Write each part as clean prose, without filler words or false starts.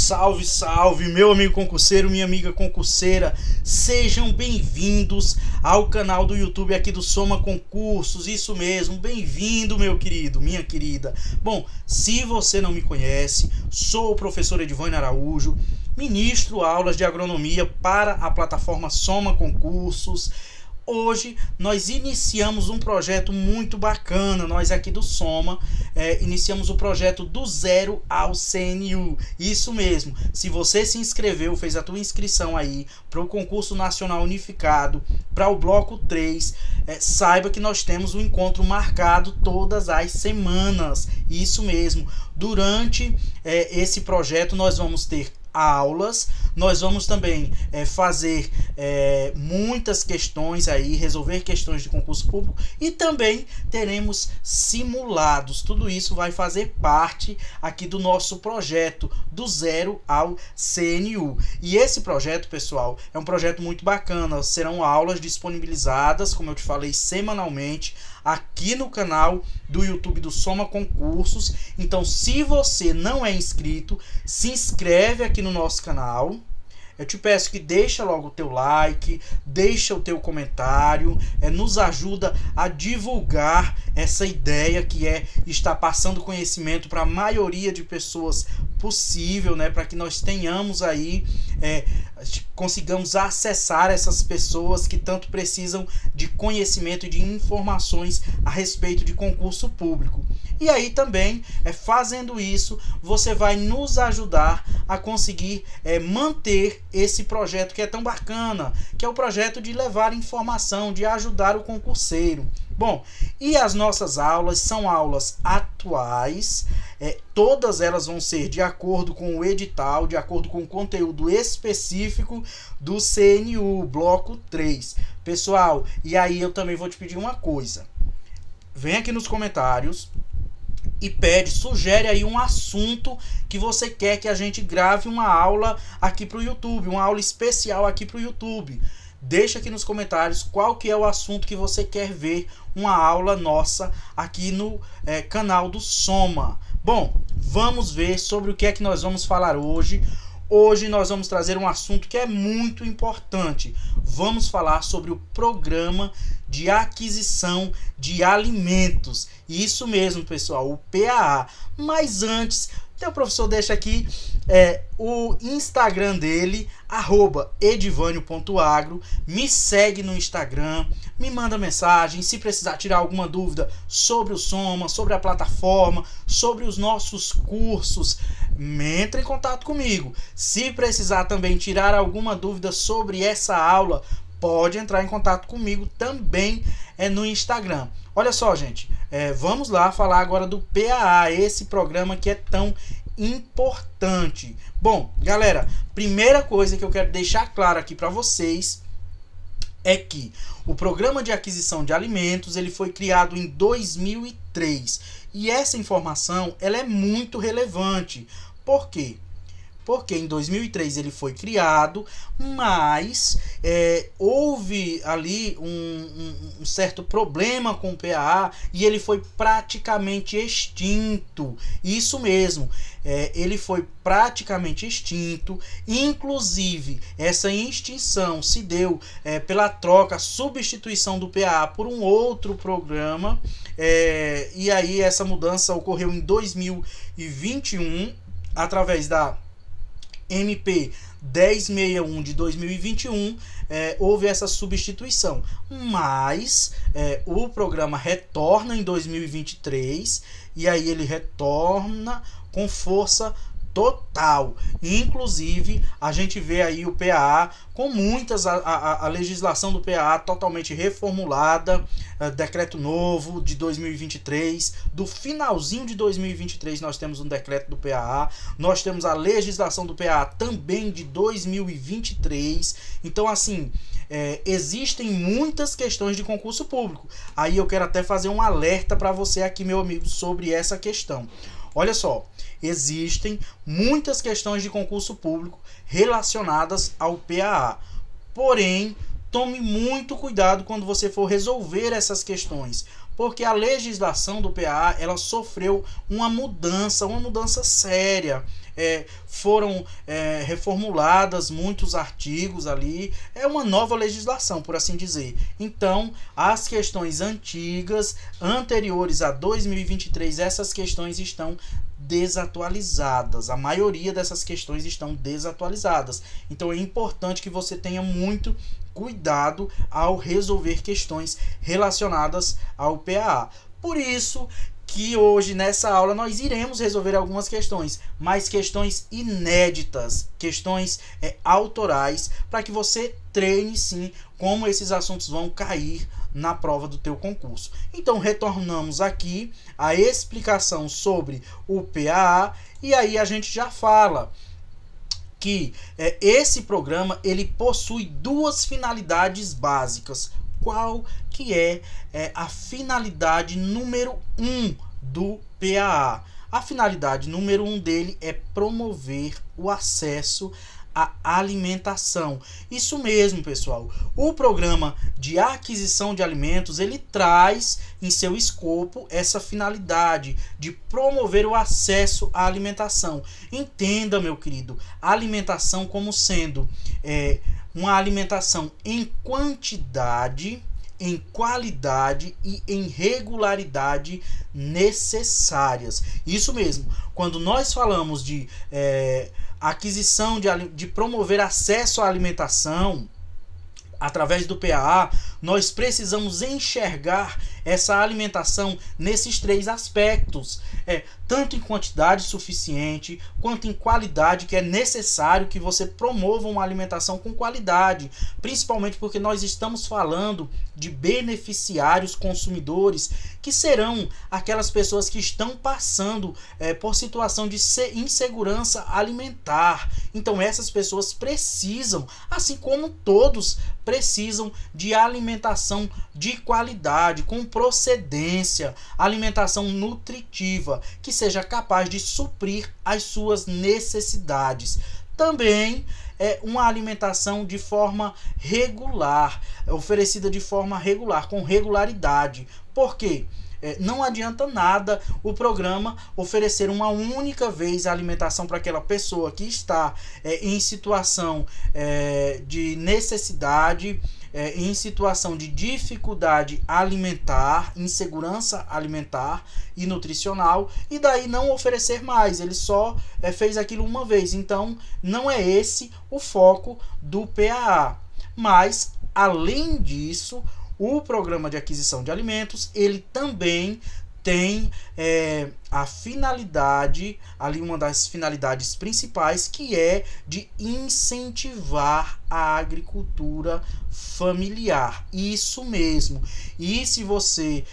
Salve, salve, meu amigo concurseiro, minha amiga concurseira, sejam bem-vindos ao canal do YouTube aqui do Soma Concursos, isso mesmo, bem-vindo meu querido, minha querida. Bom, se você não me conhece, sou o professor Edivânio Araújo, ministro aulas de agronomia para a plataforma Soma Concursos. Hoje nós iniciamos um projeto muito bacana, nós aqui do Soma iniciamos o projeto do zero ao CNU, isso mesmo, se você se inscreveu, fez a tua inscrição aí para o concurso nacional unificado, para o bloco 3, saiba que nós temos um encontro marcado todas as semanas, isso mesmo, durante esse projeto nós vamos ter aulas, nós vamos também fazer muitas questões aí, resolver questões de concurso público e também teremos simulados. Tudo isso vai fazer parte aqui do nosso projeto do zero ao CNU. E esse projeto, pessoal, é um projeto muito bacana. Serão aulas disponibilizadas, como eu te falei, semanalmente aqui no canal do YouTube do Soma Concursos. Então, se você não é inscrito, se inscreve aqui no nosso canal. Eu te peço que deixa logo o teu like, deixa o teu comentário, nos ajuda a divulgar essa ideia que estar passando conhecimento para a maioria de pessoas possível, né, para que nós tenhamos aí, consigamos acessar essas pessoas que tanto precisam de conhecimento e de informações a respeito de concurso público. E aí também, fazendo isso, você vai nos ajudar a conseguir manter esse projeto que é tão bacana, que é o projeto de levar informação, de ajudar o concurseiro. Bom, e as nossas aulas são aulas atuais, todas elas vão ser de acordo com o edital, de acordo com o conteúdo específico do CNU, bloco 3. Pessoal, e aí eu também vou te pedir uma coisa. Vem aqui nos comentários e sugere aí um assunto que você quer que a gente grave uma aula aqui para o YouTube, uma aula especial aqui para o YouTube. Deixa aqui nos comentários qual que é o assunto que você quer ver uma aula nossa aqui no canal do Soma. Bom, vamos ver sobre o que é que nós vamos falar hoje. Hoje nós vamos trazer um assunto que é muito importante. Vamos falar sobre o programa de aquisição de alimentos. Isso mesmo, pessoal, o PAA. Mas antes, o professor deixa aqui o Instagram dele, @edivânio.agro. Me segue no Instagram, me manda mensagem. Se precisar tirar alguma dúvida sobre o Soma, sobre a plataforma, sobre os nossos cursos, entre em contato comigo. Se precisar também tirar alguma dúvida sobre essa aula, pode entrar em contato comigo também no Instagram. Olha só, gente, vamos lá falar agora do PAA, esse programa que é tão importante. Bom, galera, primeira coisa que eu quero deixar claro aqui para vocês é que o programa de aquisição de alimentos ele foi criado em 2003 e essa informação ela é muito relevante. Por quê? Porque em 2003 ele foi criado, mas houve ali um certo problema com o PAA e ele foi praticamente extinto. Isso mesmo, ele foi praticamente extinto. Inclusive, essa extinção se deu pela troca, substituição do PAA por um outro programa. E aí essa mudança ocorreu em 2021, através da MP 1061 de 2021, houve essa substituição, mas o programa retorna em 2023 e aí ele retorna com força total. Inclusive a gente vê aí o PAA com a legislação do PAA totalmente reformulada, decreto novo de 2023, do finalzinho de 2023 nós temos um decreto do PAA, nós temos a legislação do PAA também de 2023. Então assim, existem muitas questões de concurso público. Aí eu quero até fazer um alerta para você aqui, meu amigo, sobre essa questão. Olha só, existem muitas questões de concurso público relacionadas ao PAA, porém tome muito cuidado quando você for resolver essas questões, porque a legislação do PAA, ela sofreu uma mudança séria. Foram reformuladas muitos artigos ali, é uma nova legislação, por assim dizer. Então, as questões anteriores a 2023, essas questões estão desatualizadas. A maioria dessas questões estão desatualizadas. Então, é importante que você tenha muito cuidado ao resolver questões relacionadas ao PAA. Por isso que hoje nessa aula nós iremos resolver algumas questões, mas questões inéditas, questões autorais, para que você treine sim como esses assuntos vão cair na prova do teu concurso. Então retornamos aqui à explicação sobre o PAA, e aí a gente já fala que esse programa ele possui duas finalidades básicas. Qual que é a finalidade número 1 do PAA? A finalidade número 1 dele é promover o acesso à alimentação. Isso mesmo, pessoal. O programa de aquisição de alimentos, ele traz em seu escopo essa finalidade de promover o acesso à alimentação. Entenda, meu querido, a alimentação como sendo uma alimentação em quantidade, em qualidade e em regularidade necessárias. Isso mesmo. Quando nós falamos de aquisição de promover acesso à alimentação através do PAA, nós precisamos enxergar essa alimentação nesses três aspectos, tanto em quantidade suficiente quanto em qualidade, que é necessário que você promova uma alimentação com qualidade, principalmente porque nós estamos falando de beneficiários consumidores, que serão aquelas pessoas que estão passando por situação de insegurança alimentar. Então essas pessoas precisam, assim como todos precisam, de alimentação de qualidade, com procedência, alimentação nutritiva, que seja capaz de suprir as suas necessidades. Também uma alimentação de forma regular, oferecida de forma regular, com regularidade. Por quê? Não adianta nada o programa oferecer uma única vez a alimentação para aquela pessoa que está em situação de necessidade, em situação de dificuldade alimentar, insegurança alimentar e nutricional, e daí não oferecer mais. Ele só fez aquilo uma vez. Então não é esse o foco do PAA. Mas, além disso, o programa de aquisição de alimentos, ele também tem a finalidade, ali uma das finalidades principais, que é de incentivar a agricultura familiar. Isso mesmo. E se você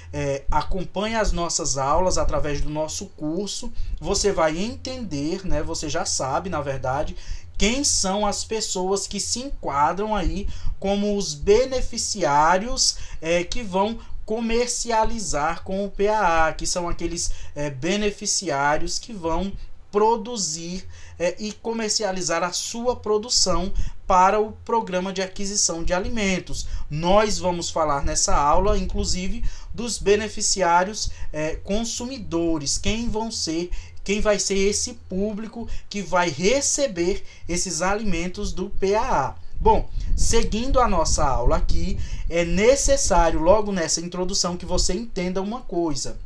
acompanha as nossas aulas através do nosso curso, você vai entender, né? Você já sabe, na verdade, quem são as pessoas que se enquadram aí como os beneficiários que vão comercializar com o PAA, que são aqueles beneficiários que vão produzir e comercializar a sua produção para o programa de aquisição de alimentos. Nós vamos falar nessa aula, inclusive, dos beneficiários consumidores, quem vai ser esse público que vai receber esses alimentos do PAA. Bom, seguindo a nossa aula aqui, é necessário, logo nessa introdução, que você entenda uma coisa.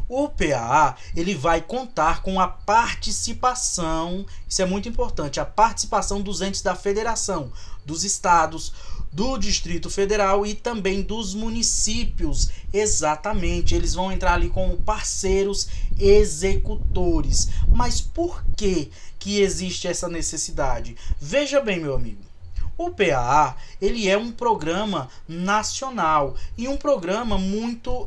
O PAA, ele vai contar com a participação, isso é muito importante, a participação dos entes da federação, dos estados, do Distrito Federal e também dos municípios. Exatamente, eles vão entrar ali como parceiros executores. Mas por que existe essa necessidade? Veja bem, meu amigo, o PAA, ele é um programa nacional e um programa muito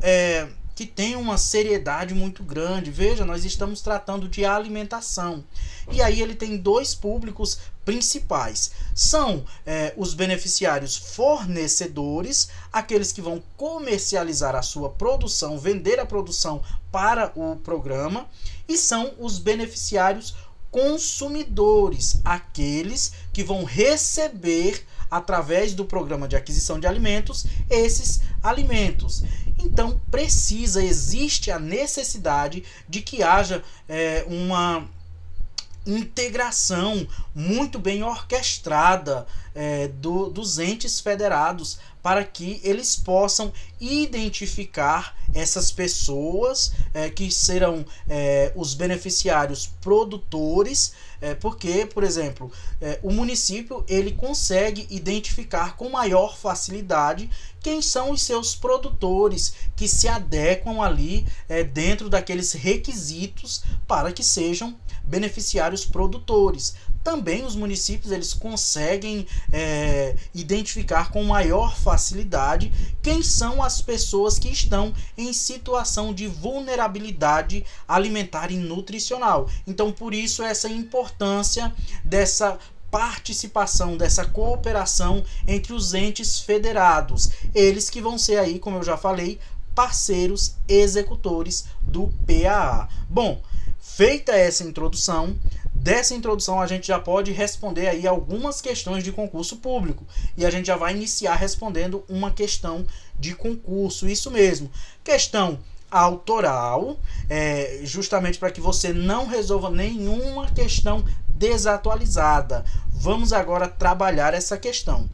que tem uma seriedade muito grande. Veja, nós estamos tratando de alimentação. E aí ele tem dois públicos principais. São os beneficiários fornecedores, aqueles que vão comercializar a sua produção, vender a produção para o programa, e são os beneficiários consumidores, aqueles que vão receber através do programa de aquisição de alimentos, esses alimentos. Então existe a necessidade de que haja uma integração muito bem orquestrada dos entes federados, para que eles possam identificar essas pessoas que serão os beneficiários produtores, porque, por exemplo, o município ele consegue identificar com maior facilidade quem são os seus produtores que se adequam ali dentro daqueles requisitos para que sejam beneficiários produtores. Também os municípios eles conseguem identificar com maior facilidade quem são as pessoas que estão em situação de vulnerabilidade alimentar e nutricional. Então, por isso, essa importância dessa participação, dessa cooperação entre os entes federados. Eles que vão ser aí, como eu já falei, parceiros executores do PAA. Bom, feita essa introdução, dessa introdução a gente já pode responder aí algumas questões de concurso público. E a gente já vai iniciar respondendo uma questão de concurso, isso mesmo. Questão autoral, justamente para que você não resolva nenhuma questão desatualizada. Vamos agora trabalhar essa questão.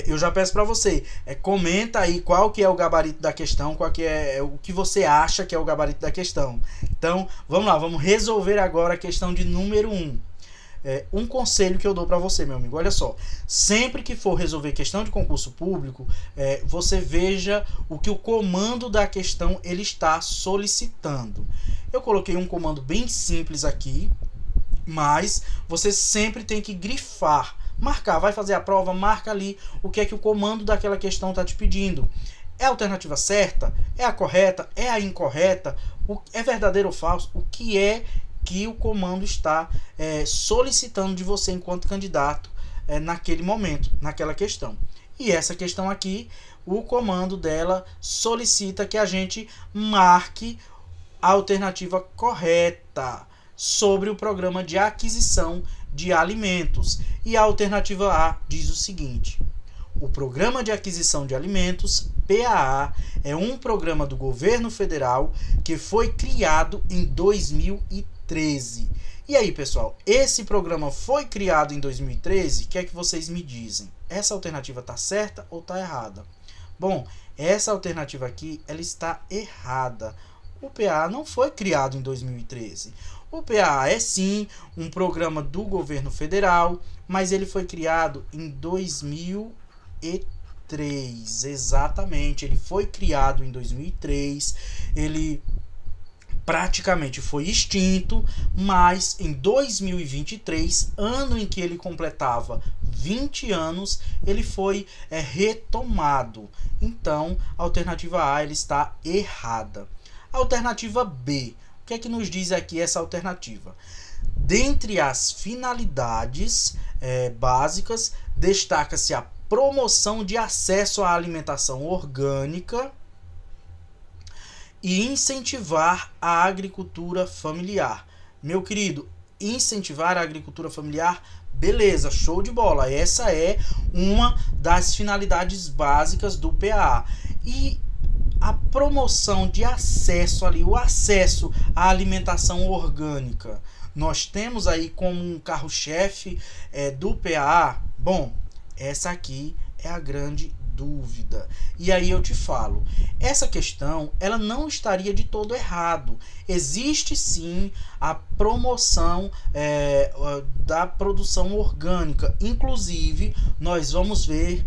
Eu já peço para você, comenta aí qual que é o gabarito da questão, qual que é o que você acha que é o gabarito da questão. Então, vamos lá, vamos resolver agora a questão de número 1. Um conselho que eu dou para você, meu amigo, olha só, sempre que for resolver questão de concurso público, você veja o que o comando da questão ele está solicitando. Eu coloquei um comando bem simples aqui, mas você sempre tem que grifar, marcar, vai fazer a prova, marca ali o que é que o comando daquela questão está te pedindo. É a alternativa certa? É a correta? É a incorreta? É verdadeiro ou falso? O que é que o comando está solicitando de você enquanto candidato naquele momento, naquela questão. E essa questão aqui, o comando dela solicita que a gente marque a alternativa correta sobre o programa de aquisição de alimentos. E a alternativa A diz o seguinte: o Programa de Aquisição de Alimentos, PAA, é um programa do governo federal que foi criado em 2013. E aí, pessoal, esse programa foi criado em 2013? O que é que vocês me dizem? Essa alternativa está certa ou está errada? Bom, essa alternativa aqui, ela está errada. O PAA não foi criado em 2013. O PAA é sim um programa do governo federal, mas ele foi criado em 2003. Exatamente, ele foi criado em 2003. Ele praticamente foi extinto, mas em 2023, ano em que ele completava 20 anos, ele foi retomado. Então, a alternativa A ele está errada. A alternativa B, o que é que nos diz aqui essa alternativa? Dentre as finalidades básicas, destaca-se a promoção de acesso à alimentação orgânica e incentivar a agricultura familiar. Meu querido, incentivar a agricultura familiar, beleza, show de bola. Essa é uma das finalidades básicas do PAA. E a promoção de acesso ali, o acesso à alimentação orgânica, nós temos aí como um carro-chefe do PAA? Bom, essa aqui é a grande dúvida. E aí eu te falo, essa questão ela não estaria de todo errado. Existe sim a promoção da produção orgânica. Inclusive, nós vamos ver...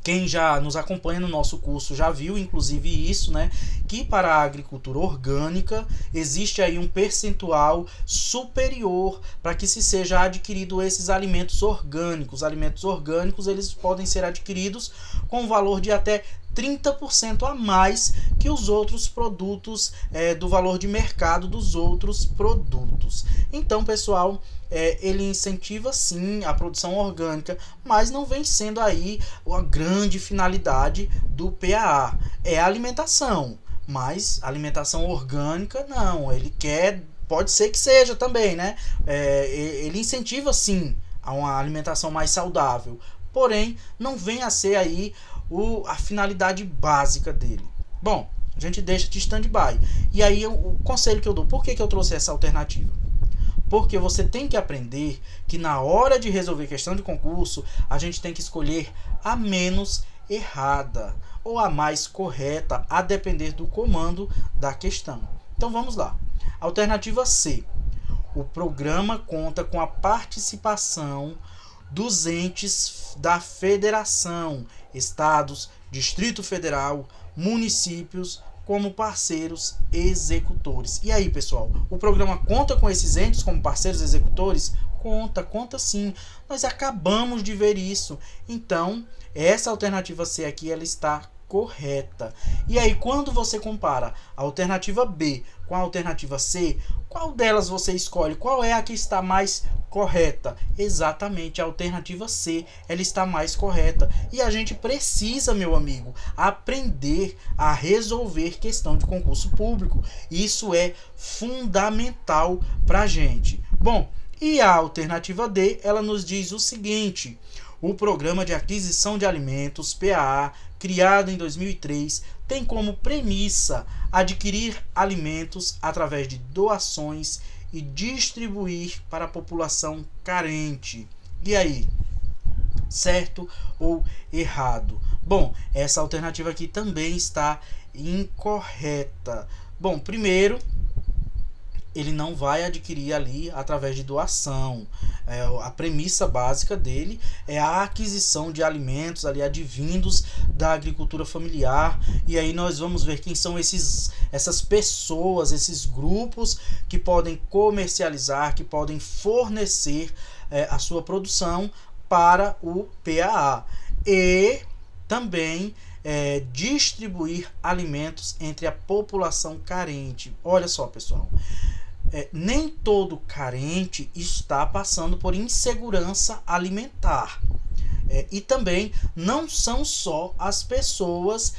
Quem já nos acompanha no nosso curso já viu, inclusive, isso, né? Que para a agricultura orgânica existe aí um percentual superior para que se seja adquirido esses alimentos orgânicos. Alimentos orgânicos, eles podem ser adquiridos com um valor de até 30% a mais que os outros produtos, do valor de mercado dos outros produtos. Então, pessoal, ele incentiva sim a produção orgânica, mas não vem sendo aí a grande finalidade do PAA. É a alimentação, mas alimentação orgânica não, ele quer, pode ser que seja também, né? Ele incentiva sim a uma alimentação mais saudável. Porém, não vem a ser aí a finalidade básica dele. Bom, a gente deixa de stand-by. E aí o conselho que eu dou, por que eu trouxe essa alternativa? Porque você tem que aprender que na hora de resolver questão de concurso, a gente tem que escolher a menos errada ou a mais correta, a depender do comando da questão. Então vamos lá. Alternativa C. O programa conta com a participação dos entes da federação, estados, Distrito Federal, municípios, como parceiros executores. E aí, pessoal, o programa conta com esses entes como parceiros executores? Conta sim. Nós acabamos de ver isso. Então, essa alternativa C aqui, ela está correta. E aí, quando você compara a alternativa B com a alternativa C, qual delas você escolhe? Qual é a que está mais correta? Exatamente, a alternativa C, ela está mais correta. E a gente precisa, meu amigo, aprender a resolver questão de concurso público. Isso é fundamental para a gente. Bom, e a alternativa D, ela nos diz o seguinte: o Programa de Aquisição de Alimentos, PAA, criado em 2003, tem como premissa adquirir alimentos através de doações e distribuir para a população carente. E aí, certo ou errado? Bom, essa alternativa aqui também está incorreta. Bom, primeiro, ele não vai adquirir ali através de doação. A premissa básica dele é a aquisição de alimentos ali advindos da agricultura familiar. E aí nós vamos ver quem são essas pessoas, esses grupos que podem comercializar, que podem fornecer a sua produção para o PAA. E também distribuir alimentos entre a população carente. Olha só, pessoal. Nem todo carente está passando por insegurança alimentar. E também não são só as pessoas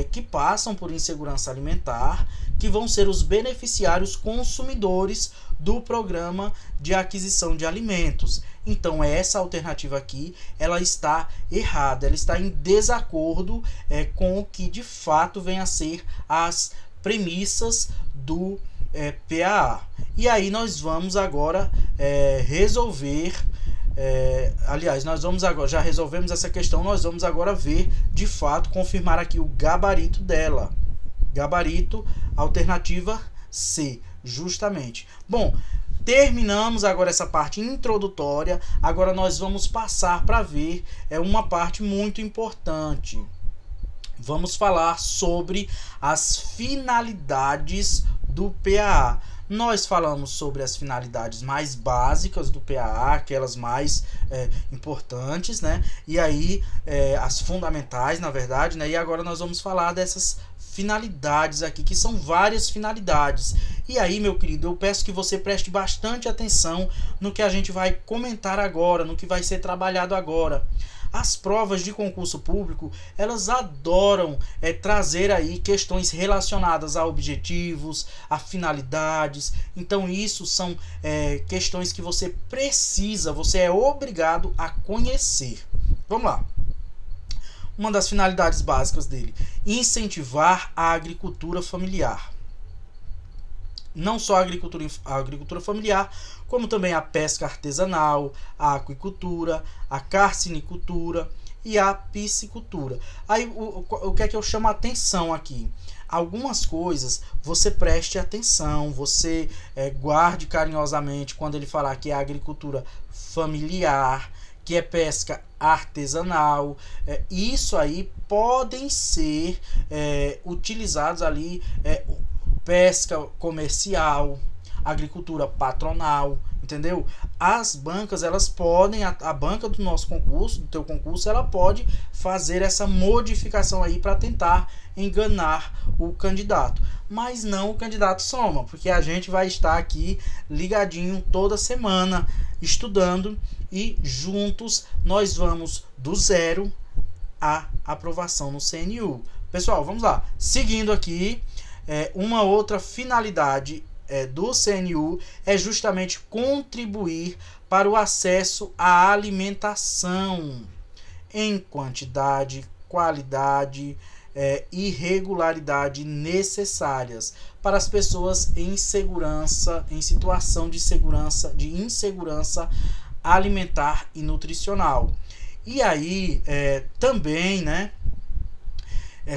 que passam por insegurança alimentar que vão ser os beneficiários consumidores do programa de aquisição de alimentos. Então essa alternativa aqui, ela está errada, ela está em desacordo com o que de fato vem a ser as premissas do PAA. E aí nós vamos agora resolver, aliás, nós vamos agora, já resolvemos essa questão, nós vamos agora ver, de fato, confirmar aqui o gabarito dela. Gabarito, alternativa C, justamente. Bom, terminamos agora essa parte introdutória, agora nós vamos passar para ver uma parte muito importante. Vamos falar sobre as finalidades do PAA. Nós falamos sobre as finalidades mais básicas do PAA, aquelas mais importantes, né? E aí, as fundamentais, na verdade, né? E agora nós vamos falar dessas finalidades aqui, que são várias finalidades. E aí, meu querido, eu peço que você preste bastante atenção no que a gente vai comentar agora, no que vai ser trabalhado agora. As provas de concurso público, elas adoram trazer aí questões relacionadas a objetivos, a finalidades. Então isso são questões que você precisa, você é obrigado a conhecer. Vamos lá. Uma das finalidades básicas dele: incentivar a agricultura familiar. Não só a agricultura familiar, como também a pesca artesanal, a aquicultura, a carcinicultura e a piscicultura. Aí o que é que eu chamo a atenção aqui? Algumas coisas você preste atenção, você guarde carinhosamente quando ele falar que é agricultura familiar, que é pesca artesanal. Isso aí podem ser utilizados ali, pesca comercial, agricultura patronal, entendeu? As bancas, elas podem, a banca do nosso concurso, do teu concurso, ela pode fazer essa modificação aí para tentar enganar o candidato. Mas não o candidato soma, porque a gente vai estar aqui ligadinho toda semana, estudando, e juntos nós vamos do zero à aprovação no CNU. Pessoal, vamos lá. Seguindo aqui, uma outra finalidade do CNU é justamente contribuir para o acesso à alimentação em quantidade, qualidade e regularidade necessárias para as pessoas em segurança, em situação de segurança, de insegurança alimentar e nutricional. E aí também, né,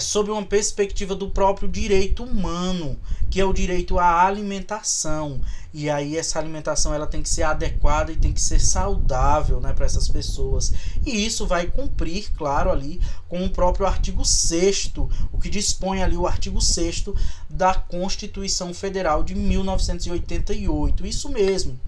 sob uma perspectiva do próprio direito humano, que é o direito à alimentação. E aí essa alimentação ela tem que ser adequada e tem que ser saudável, né, para essas pessoas. E isso vai cumprir, claro, ali com o próprio artigo 6º, o que dispõe ali o artigo 6º da Constituição Federal de 1988. Isso mesmo.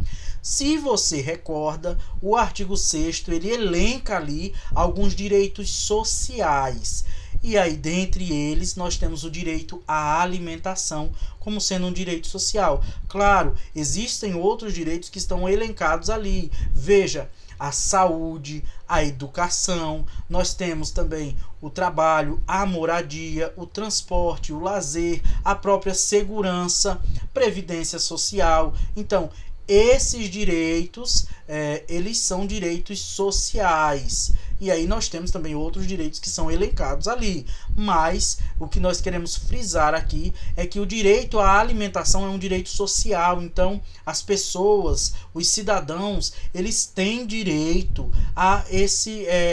Se você recorda, o artigo 6º ele elenca ali alguns direitos sociais. E aí, dentre eles, nós temos o direito à alimentação como sendo um direito social. Claro, existem outros direitos que estão elencados ali. Veja, a saúde, a educação, nós temos também o trabalho, a moradia, o transporte, o lazer, a própria segurança, previdência social. Então, esses direitos, eles são direitos sociais. E aí nós temos também outros direitos que são elencados ali. Mas o que nós queremos frisar aqui é que o direito à alimentação é um direito social. Então, as pessoas, os cidadãos, eles têm direito a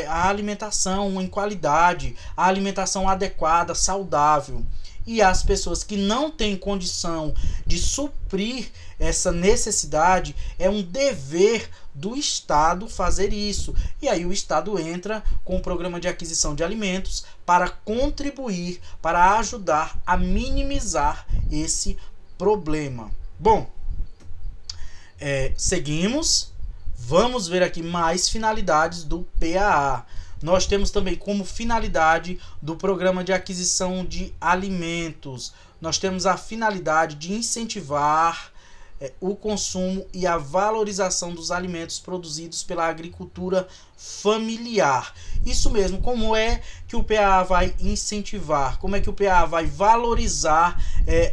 a alimentação em qualidade, a alimentação adequada, saudável. E as pessoas que não têm condição de suprir essa necessidade, é um dever do Estado fazer isso. E aí o Estado entra com o programa de aquisição de alimentos para contribuir, para ajudar a minimizar esse problema. Bom, seguimos. Vamos ver aqui mais finalidades do PAA. Nós temos também como finalidade do programa de aquisição de alimentos, nós temos a finalidade de incentivar o consumo e a valorização dos alimentos produzidos pela agricultura familiar. Isso mesmo, como é que o PAA vai incentivar? Como é que o PAA vai valorizar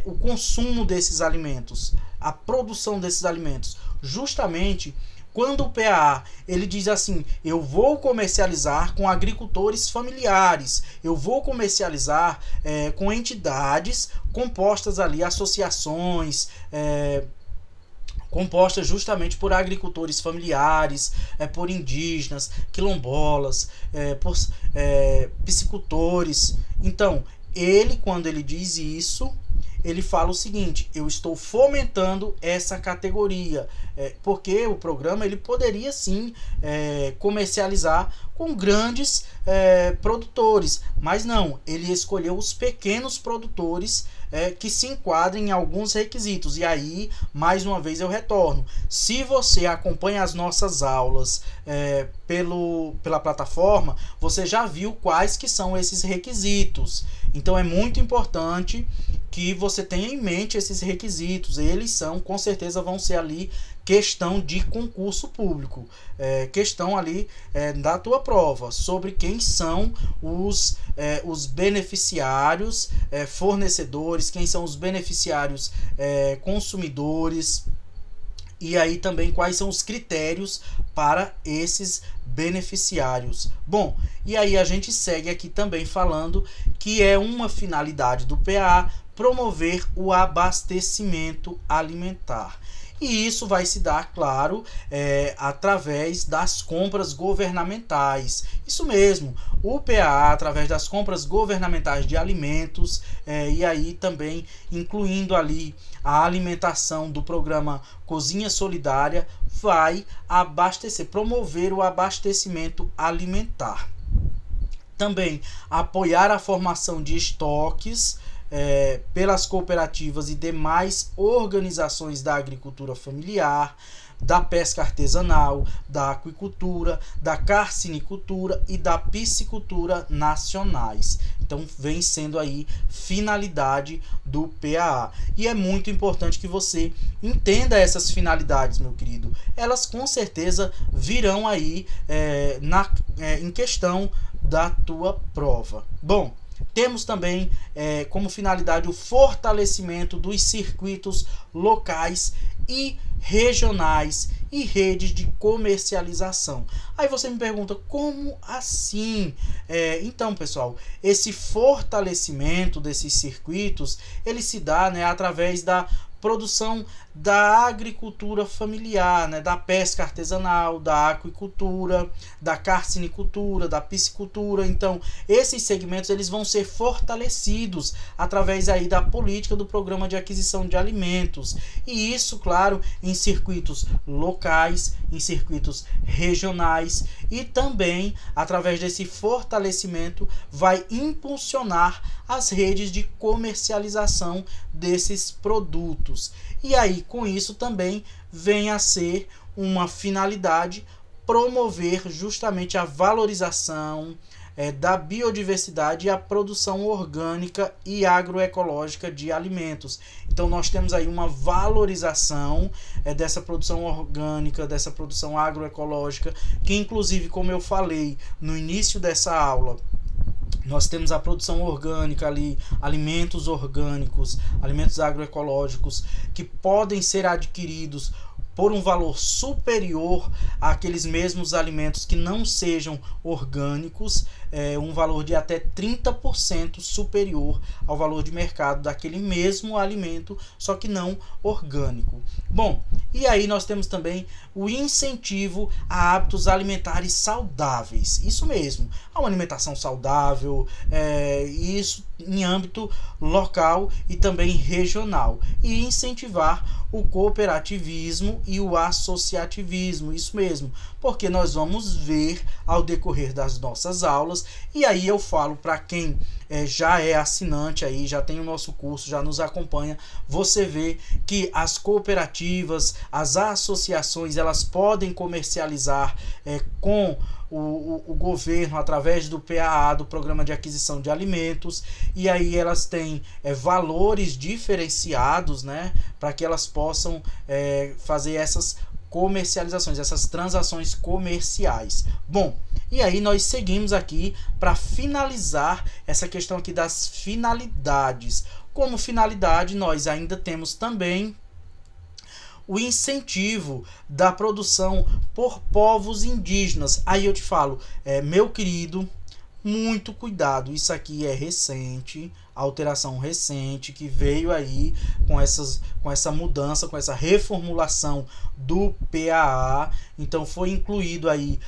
o consumo desses alimentos, a produção desses alimentos? Justamente quando o PAA ele diz assim, eu vou comercializar com agricultores familiares, eu vou comercializar com entidades compostas ali, associações, compostas justamente por agricultores familiares, por indígenas, quilombolas, por piscicultores. Então, quando ele diz isso, ele fala o seguinte, eu estou fomentando essa categoria, porque o programa ele poderia sim comercializar com grandes produtores, mas não, ele escolheu os pequenos produtores que se enquadrem em alguns requisitos. E aí, mais uma vez eu retorno, se você acompanha as nossas aulas pela plataforma, você já viu quais que são esses requisitos. Então é muito importante que você tenha em mente esses requisitos. Eles são, com certeza, vão ser ali questão de concurso público, questão ali da tua prova, sobre quem são os beneficiários fornecedores, quem são os beneficiários consumidores, e aí também quais são os critérios para esses beneficiários. Bom, e aí a gente segue aqui também falando que é uma finalidade do PAA promover o abastecimento alimentar. E isso vai se dar, claro, através das compras governamentais. Isso mesmo, o PAA, através das compras governamentais de alimentos, e aí também incluindo ali a alimentação do programa Cozinha Solidária, vai abastecer, promover o abastecimento alimentar. Também apoiar a formação de estoques pelas cooperativas e demais organizações da agricultura familiar, da pesca artesanal, da aquicultura, da carcinicultura e da piscicultura nacionais. Então vem sendo aí finalidade do PAA. E é muito importante que você entenda essas finalidades, meu querido. Elas com certeza virão aí em questão da tua prova. Bom, Temos também como finalidade o fortalecimento dos circuitos locais e regionais e redes de comercialização. Aí você me pergunta, como assim? Então, pessoal, esse fortalecimento desses circuitos, ele se dá, né, através da produção da agricultura familiar, né, da pesca artesanal, da aquicultura, da carcinicultura, da piscicultura. Então, esses segmentos eles vão ser fortalecidos através aí da política do programa de aquisição de alimentos. E isso, claro, em circuitos locais, em circuitos regionais, e também através desse fortalecimento vai impulsionar as redes de comercialização desses produtos. E aí, com isso também vem a ser uma finalidade promover justamente a valorização da biodiversidade e a produção orgânica e agroecológica de alimentos. Então nós temos aí uma valorização dessa produção orgânica, dessa produção agroecológica, que inclusive, como eu falei no início dessa aula, nós temos a produção orgânica ali, alimentos orgânicos, alimentos agroecológicos, que podem ser adquiridos por um valor superior àqueles mesmos alimentos que não sejam orgânicos, um valor de até 30% superior ao valor de mercado daquele mesmo alimento, só que não orgânico. Bom, e aí nós temos também o incentivo a hábitos alimentares saudáveis. Isso mesmo, a uma alimentação saudável, isso em âmbito local e também regional. E incentivar o cooperativismo e o associativismo, isso mesmo, porque nós vamos ver ao decorrer das nossas aulas, e aí eu falo para quem já é assinante aí, já tem o nosso curso, já nos acompanha, você vê que as cooperativas, as associações, elas podem comercializar com o governo através do PAA, do Programa de Aquisição de Alimentos, e aí elas têm valores diferenciados, né, para que elas possam fazer essas comercializações, essas transações comerciais. Bom, e aí nós seguimos aqui para finalizar essa questão aqui das finalidades. Como finalidade, nós ainda temos também o incentivo da produção por povos indígenas. Aí eu te falo, meu querido, muito cuidado, isso aqui é recente, alteração recente que veio aí com essa mudança, com essa reformulação do PAA. Então foi incluído aí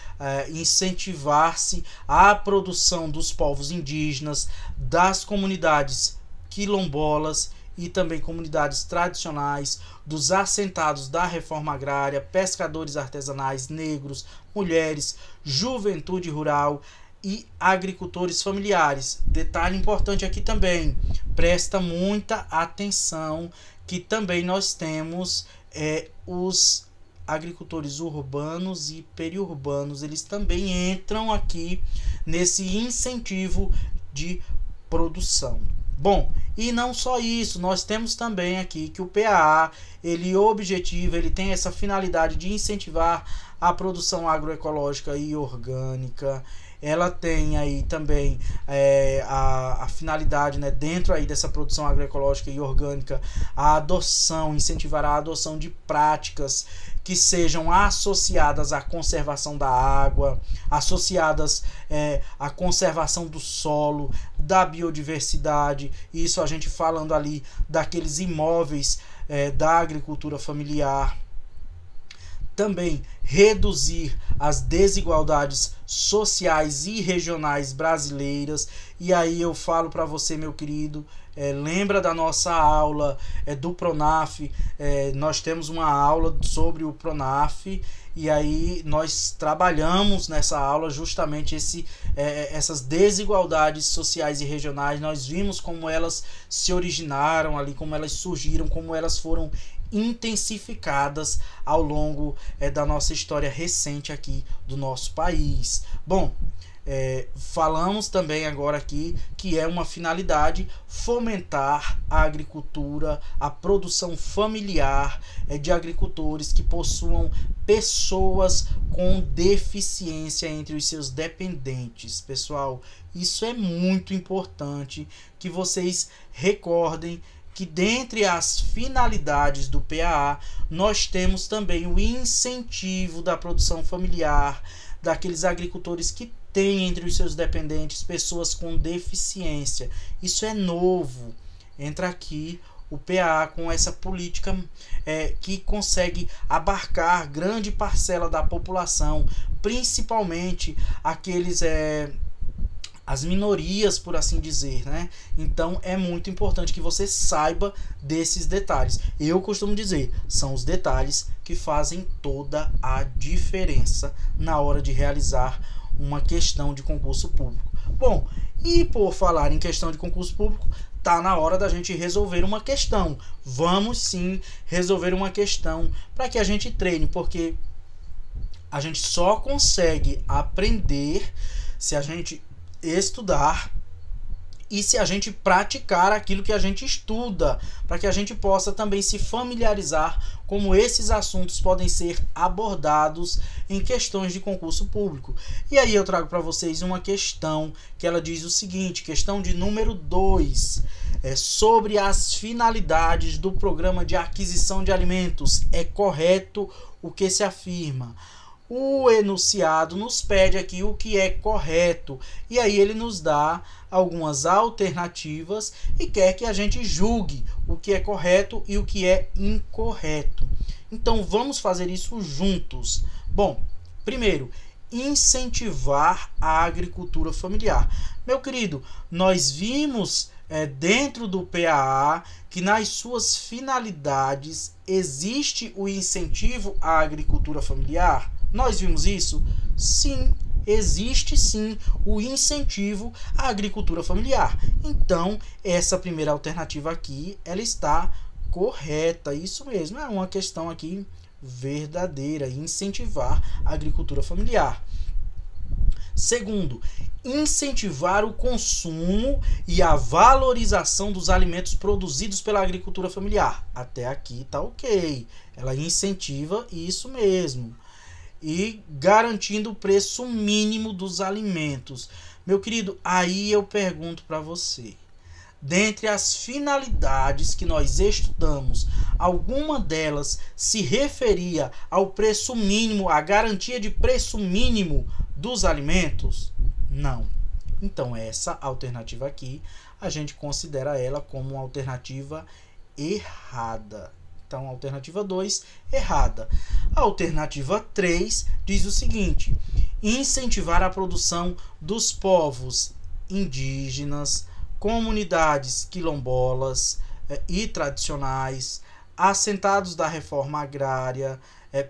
incentivar-se a produção dos povos indígenas, das comunidades quilombolas e também comunidades tradicionais, dos assentados da reforma agrária, pescadores artesanais, negros, mulheres, juventude rural e agricultores familiares. Detalhe importante aqui também, presta muita atenção que também nós temos os agricultores urbanos e periurbanos, eles também entram aqui nesse incentivo de produção. Bom, e não só isso, nós temos também aqui que o PAA, ele tem essa finalidade de incentivar a produção agroecológica e orgânica. Ela tem aí também a finalidade, né, dentro aí dessa produção agroecológica e orgânica, incentivar a adoção de práticas que sejam associadas à conservação da água, associadas à conservação do solo, da biodiversidade. Isso a gente falando ali daqueles imóveis da agricultura familiar. Também reduzir as desigualdades sociais e regionais brasileiras. E aí eu falo para você, meu querido, lembra da nossa aula do PRONAF. Nós temos uma aula sobre o PRONAF, e aí nós trabalhamos nessa aula justamente essas desigualdades sociais e regionais. Nós vimos como elas se originaram ali, como elas surgiram, como elas foram intensificadas ao longo da nossa história recente aqui do nosso país. Bom, falamos também agora aqui que é uma finalidade fomentar a agricultura, a produção familiar de agricultores que possuam pessoas com deficiência entre os seus dependentes. Pessoal, isso é muito importante que vocês recordem que dentre as finalidades do PAA nós temos também o incentivo da produção familiar daqueles agricultores que têm entre os seus dependentes pessoas com deficiência. Isso é novo. Entra aqui o PAA com essa política que consegue abarcar grande parcela da população, principalmente aqueles as minorias, por assim dizer, né? Então é muito importante que você saiba desses detalhes. Eu costumo dizer, são os detalhes que fazem toda a diferença na hora de realizar uma questão de concurso público. Bom, e por falar em questão de concurso público, tá na hora da gente resolver uma questão. Vamos sim resolver uma questão para que a gente treine, porque a gente só consegue aprender se a gente estudar e se a gente praticar aquilo que a gente estuda, para que a gente possa também se familiarizar como esses assuntos podem ser abordados em questões de concurso público. E aí eu trago para vocês uma questão que ela diz o seguinte, questão de número 2, sobre as finalidades do programa de aquisição de alimentos. É correto o que se afirma? O enunciado nos pede aqui o que é correto, e aí ele nos dá algumas alternativas e quer que a gente julgue o que é correto e o que é incorreto. Então vamos fazer isso juntos. Bom, primeiro, incentivar a agricultura familiar. Meu querido, nós vimos dentro do PAA que nas suas finalidades existe o incentivo à agricultura familiar. Nós vimos isso? Sim, existe sim o incentivo à agricultura familiar. Então, essa primeira alternativa aqui, ela está correta. Isso mesmo, é uma questão aqui verdadeira, incentivar a agricultura familiar. Segundo, incentivar o consumo e a valorização dos alimentos produzidos pela agricultura familiar. Até aqui tá ok. Ela incentiva isso mesmo. E garantindo o preço mínimo dos alimentos. Meu querido, aí eu pergunto para você. Dentre as finalidades que nós estudamos, alguma delas se referia ao preço mínimo, à garantia de preço mínimo dos alimentos? Não. Então essa alternativa aqui, a gente considera ela como uma alternativa errada. Então, alternativa 2, errada. A alternativa 3 diz o seguinte: incentivar a produção dos povos indígenas, comunidades quilombolas e tradicionais, assentados da reforma agrária,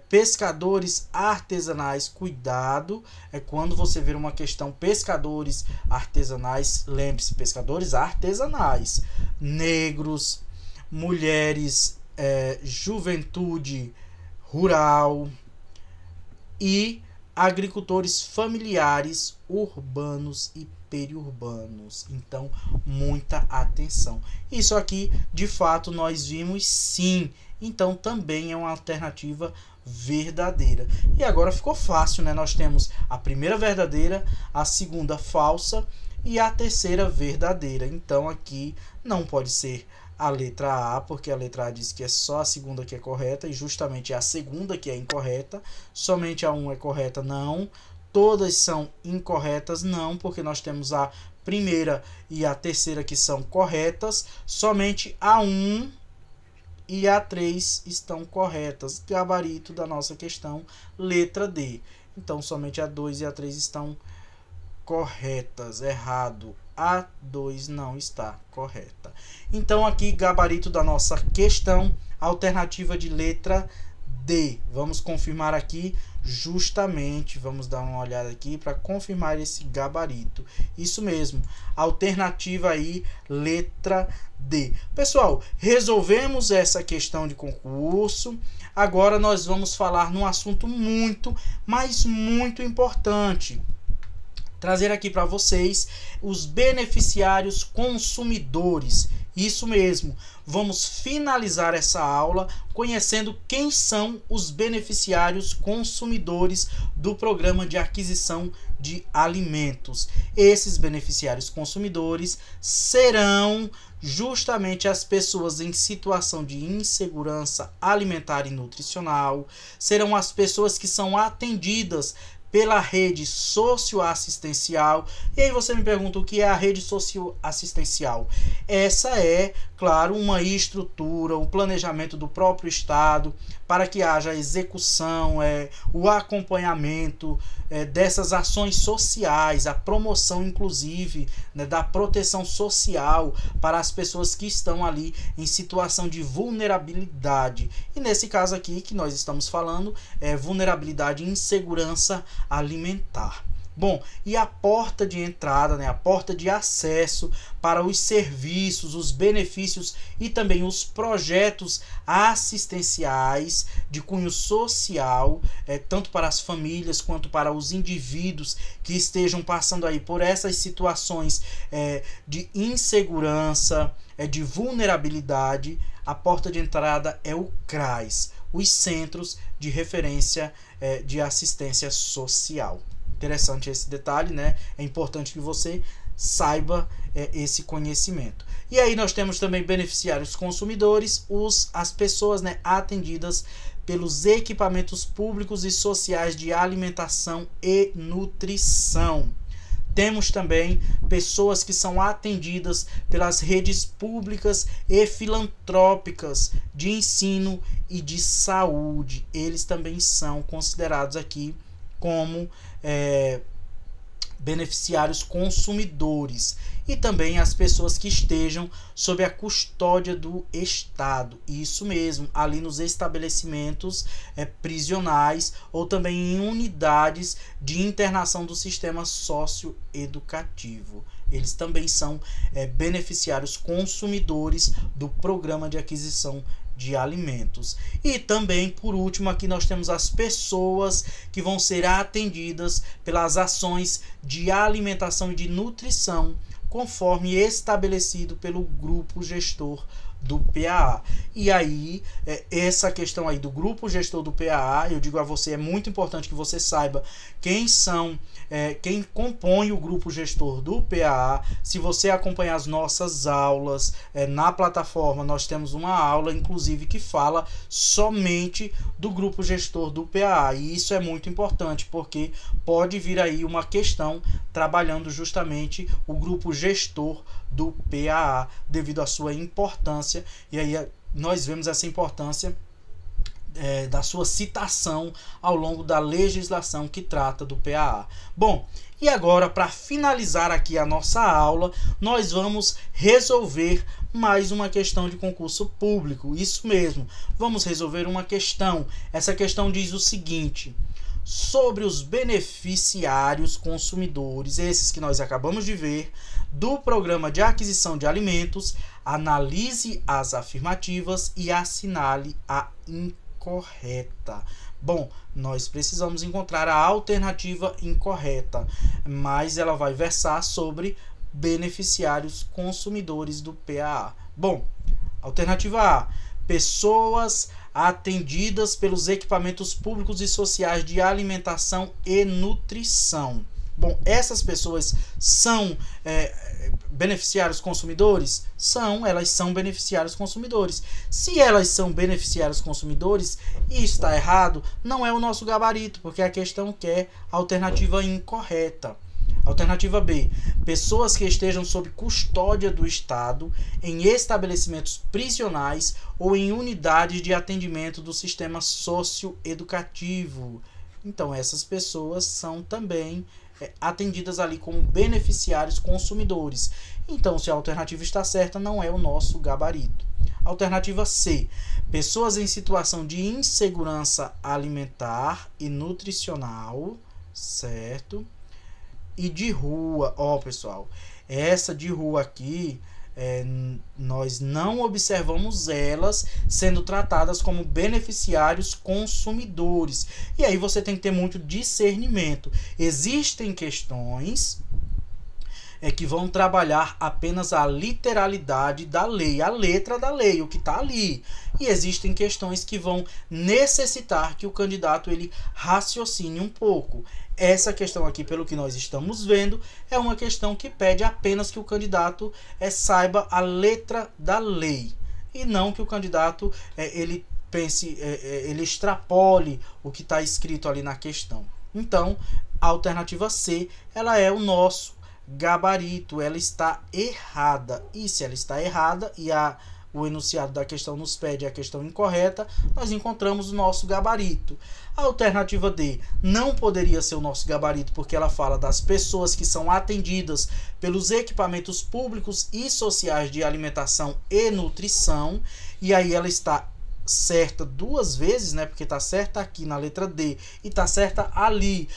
pescadores artesanais. Cuidado, quando você ver uma questão pescadores artesanais, lembre-se, pescadores artesanais, negros, mulheres, juventude rural e agricultores familiares urbanos e periurbanos. Então, muita atenção. Isso aqui, de fato, nós vimos sim. Então, também é uma alternativa verdadeira. E agora ficou fácil, né? Nós temos a primeira verdadeira, a segunda falsa e a terceira verdadeira. Então, aqui não pode ser a letra A, porque a letra A diz que é só a segunda que é correta e justamente é a segunda que é incorreta. Somente a 1 é correta? Não. Todas são incorretas? Não, porque nós temos a primeira e a terceira que são corretas. Somente a 1 e a 3 estão corretas. Gabarito da nossa questão, letra D. Então, somente a 2 e a 3 estão corretas. Errado. A 2 não está correta. Então, aqui, gabarito da nossa questão, alternativa de letra D. Vamos confirmar aqui justamente, vamos dar uma olhada aqui para confirmar esse gabarito. Isso mesmo, alternativa aí, letra D. Pessoal, resolvemos essa questão de concurso. Agora nós vamos falar num assunto muito, mas muito importante. trazer aqui para vocês os beneficiários consumidores. Isso mesmo, vamos finalizar essa aula conhecendo quem são os beneficiários consumidores do programa de aquisição de alimentos. Esses beneficiários consumidores serão justamente as pessoas em situação de insegurança alimentar e nutricional, serão as pessoas que são atendidas pela rede socioassistencial. E aí você me pergunta o que é a rede socioassistencial. Essa é, claro, uma estrutura, um planejamento do próprio Estado para que haja a execução, o acompanhamento dessas ações sociais, a promoção inclusive, né, da proteção social para as pessoas que estão ali em situação de vulnerabilidade. E nesse caso aqui que nós estamos falando é vulnerabilidade e insegurança alimentar. Bom, e a porta de entrada, né, a porta de acesso para os serviços, os benefícios e também os projetos assistenciais de cunho social, tanto para as famílias quanto para os indivíduos que estejam passando aí por essas situações de insegurança, de vulnerabilidade. A porta de entrada é o CRAS, os Centros de Referência de Assistência Social. Interessante esse detalhe, né? É importante que você saiba esse conhecimento. E aí nós temos também beneficiários consumidores, as pessoas, né, atendidas pelos equipamentos públicos e sociais de alimentação e nutrição. Temos também pessoas que são atendidas pelas redes públicas e filantrópicas de ensino e de saúde. Eles também são considerados aqui como beneficiários consumidores. E também as pessoas que estejam sob a custódia do Estado. Isso mesmo, ali nos estabelecimentos prisionais ou também em unidades de internação do sistema socioeducativo. Eles também são beneficiários consumidores do programa de aquisição de alimentos. E também, por último, aqui nós temos as pessoas que vão ser atendidas pelas ações de alimentação e de nutrição, conforme estabelecido pelo grupo gestor do PAA. E aí, essa questão aí do grupo gestor do PAA, eu digo a você, é muito importante que você saiba quem são, quem compõe o grupo gestor do PAA. Se você acompanhar as nossas aulas na plataforma, nós temos uma aula, inclusive, que fala somente do grupo gestor do PAA. E isso é muito importante, porque pode vir aí uma questão trabalhando justamente o grupo gestor do PAA, devido à sua importância. E aí nós vemos essa importância da sua citação ao longo da legislação que trata do PAA. Bom, e agora, para finalizar aqui a nossa aula, nós vamos resolver mais uma questão de concurso público. Isso mesmo, vamos resolver uma questão. Essa questão diz o seguinte: sobre os beneficiários consumidores, esses que nós acabamos de ver, do programa de aquisição de alimentos, analise as afirmativas e assinale a incorreta. Bom, nós precisamos encontrar a alternativa incorreta, mas ela vai versar sobre beneficiários consumidores do PAA. Bom, alternativa A: pessoas atendidas pelos equipamentos públicos e sociais de alimentação e nutrição. Bom, essas pessoas são beneficiários consumidores? Elas são beneficiários consumidores. Se elas são beneficiários consumidores e está errado, não é o nosso gabarito, porque a questão quer a alternativa incorreta. Alternativa B: pessoas que estejam sob custódia do Estado em estabelecimentos prisionais ou em unidades de atendimento do sistema socioeducativo. Então, essas pessoas são também atendidas ali como beneficiários consumidores. Então, se a alternativa está certa, não é o nosso gabarito. Alternativa C: pessoas em situação de insegurança alimentar e nutricional, certo? E de rua. Ó, pessoal, essa de rua aqui nós não observamos elas sendo tratadas como beneficiários consumidores. E aí você tem que ter muito discernimento. Existem questões que vão trabalhar apenas a literalidade da lei, a letra da lei, o que está ali. E existem questões que vão necessitar que o candidato ele raciocine um pouco. Essa questão aqui, pelo que nós estamos vendo, é uma questão que pede apenas que o candidato saiba a letra da lei, e não que o candidato ele pense, ele extrapole o que está escrito ali na questão. Então, a alternativa C, ela é o nosso gabarito, ela está errada. E se ela está errada e o enunciado da questão nos pede a questão incorreta, nós encontramos o nosso gabarito. A alternativa D não poderia ser o nosso gabarito, porque ela fala das pessoas que são atendidas pelos equipamentos públicos e sociais de alimentação e nutrição, e aí ela está certa duas vezes, né? Porque está certa aqui na letra D e está certa ali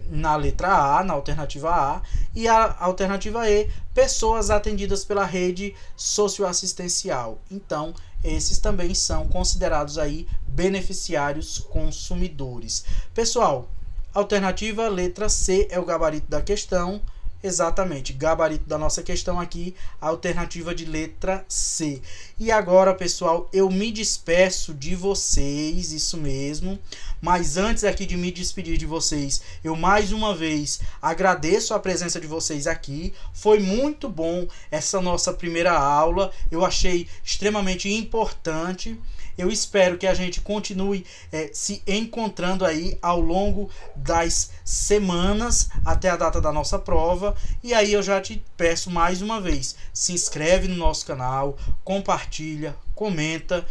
na letra A, na alternativa A, e a alternativa E, pessoas atendidas pela rede socioassistencial. Então, esses também são considerados aí beneficiários consumidores. Pessoal, alternativa letra C é o gabarito da questão. Exatamente, gabarito da nossa questão aqui, a alternativa de letra C. E agora, pessoal, eu me despeço de vocês, isso mesmo. Mas antes aqui de me despedir de vocês, eu mais uma vez agradeço a presença de vocês aqui. Foi muito bom essa nossa primeira aula, eu achei extremamente importante. Eu espero que a gente continue se encontrando aí ao longo das semanas até a data da nossa prova. E aí eu já te peço mais uma vez, se inscreve no nosso canal, compartilha, comenta.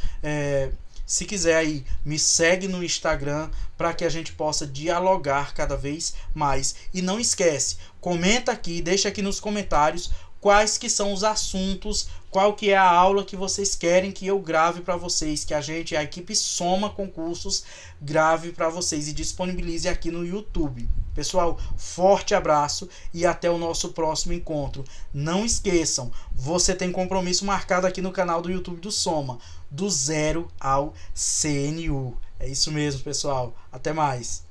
Se quiser aí, me segue no Instagram para que a gente possa dialogar cada vez mais. E não esquece, comenta aqui, deixa aqui nos comentários quais que são os assuntos, qual que é a aula que vocês querem que eu grave para vocês, que a equipe Soma Concursos, grave para vocês e disponibilize aqui no YouTube. Pessoal, forte abraço e até o nosso próximo encontro. Não esqueçam, você tem compromisso marcado aqui no canal do YouTube do Soma, do 0 ao CNU. É isso mesmo, pessoal. Até mais.